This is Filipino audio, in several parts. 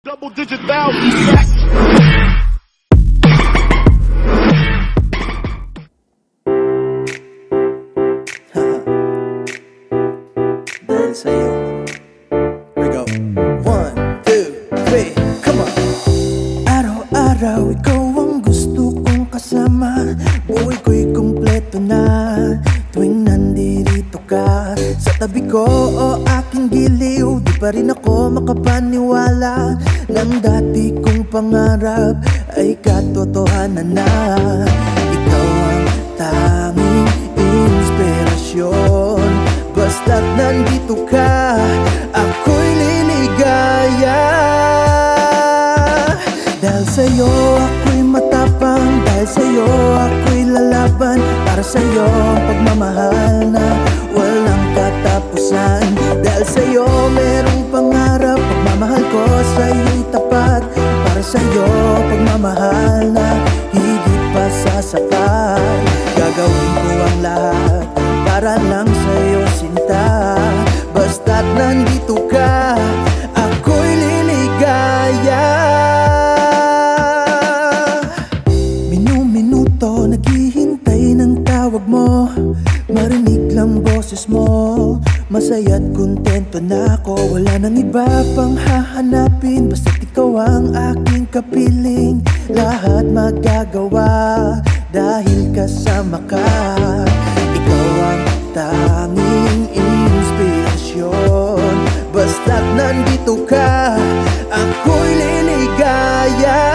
Double-digit thousands. Yes. Dahil sa'yo. Here we go. 1, 2, 3, come on. Araw-araw ikaw ang gusto kong kasama. Buhay ko'y kumpleto na tuwing nandito ka sa tabi ko o aking giliw. Di pa rin ako makapaniwala ng dati kong pangarap ay katotohanan na. Ikaw ang tanging inspirasyon. Basta't nandito ka, ako'y liligaya. Dahil sa'yo ako'y matapang, dahil sa'yo ako'y lalaban. Para sa'yo ang pagmamahal na walang katapusan. Dahil sa'yo merong pangarap, pagmamahal ko sa'yo'y tapat. Para sa'yo pagmamahal na higit pa sa sapat. Gagawin ko ang lahat para lang sa'yo sinta. Basta't nandito ka, ako'y liligaya. Minuto naghihintay ng tawag mo, marinig lang boses mo. Masaya't kontento na ako, wala nang iba pang hahanapin. Basta't ikaw ang aking kapiling, lahat magagawa dahil kasama ka. Ikaw ang tanging inspirasyon. Basta't nandito ka, ako'y liligaya.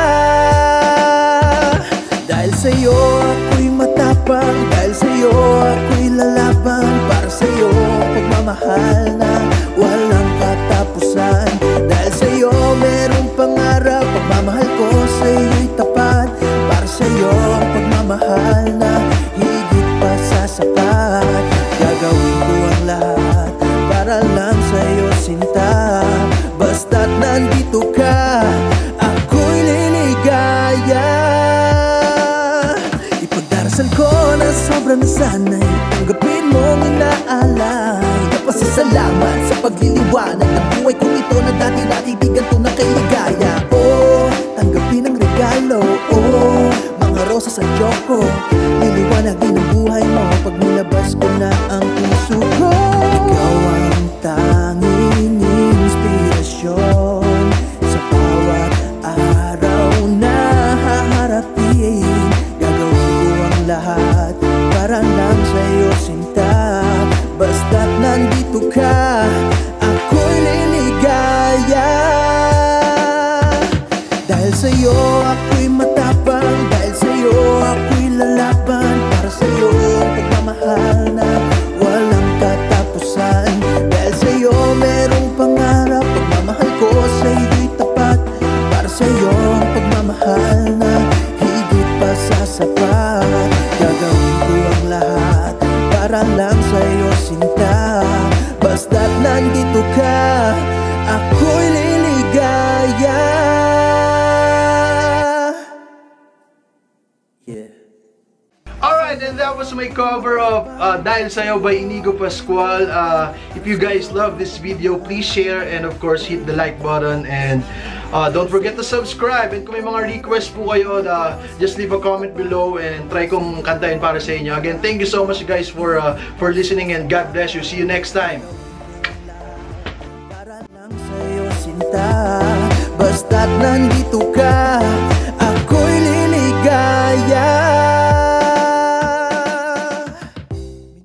Dahil sa'yo ako'y matapang, dahil sa'yo ako'y lalaban. Para sa'yo pagmamahal na walang katapusan. Dahil sa'yo merong pangarap, pagmamahal ko sa'yo'y tapat. Para sa'yo pagmamahal na higit pa sa sapat. Gagawin ko ang lahat para lang sa'yo sinta. Basta't nandito ka, ako'y liligaya. Ipagdarasal ko na sobrang nasanay, tanggapin mong inaalay. Napasasalamat sa pagliliwanag ng buhay kong ito na dati natibigan to na kay ligaya. Oh, tanggapin ang regalo, oh, mga rosas at choco. Liliwanagin ang buhay mo pag nilabas ko na ang puso ko. Ikaw ang tanging inspirasyon sa bawat araw na haharapin. Gagawin ko ang lahat para lang sa'yo sinta. Basta't nandito ka, ako'y liligaya. Dahil sa'yo ako'y matapang, dahil sa'yo ako'y lalaban. Para sa'yo ang pagmamahal na walang katapusan. Dahil sa'yo merong pangarap, pagmamahal ko sa'yo'y tapat. Para sa'yo ang pagmamahal na higit pa sa sapat. Gagawin ko ang lahat para lang sa'yo sinta. Basta't nandito ka, ako'y liligaya. Yeah. Alright, and that was my cover of Dahil Sa'yo by Inigo Pascual. If you guys love this video, please share and of course hit the like button. And don't forget to subscribe. And kung may mga request po kayo, just leave a comment below and try kong kantahin para sa inyo. Again, thank you so much guys for listening and God bless you. See you next time. Para lang sa'yo sinta, basta't nandito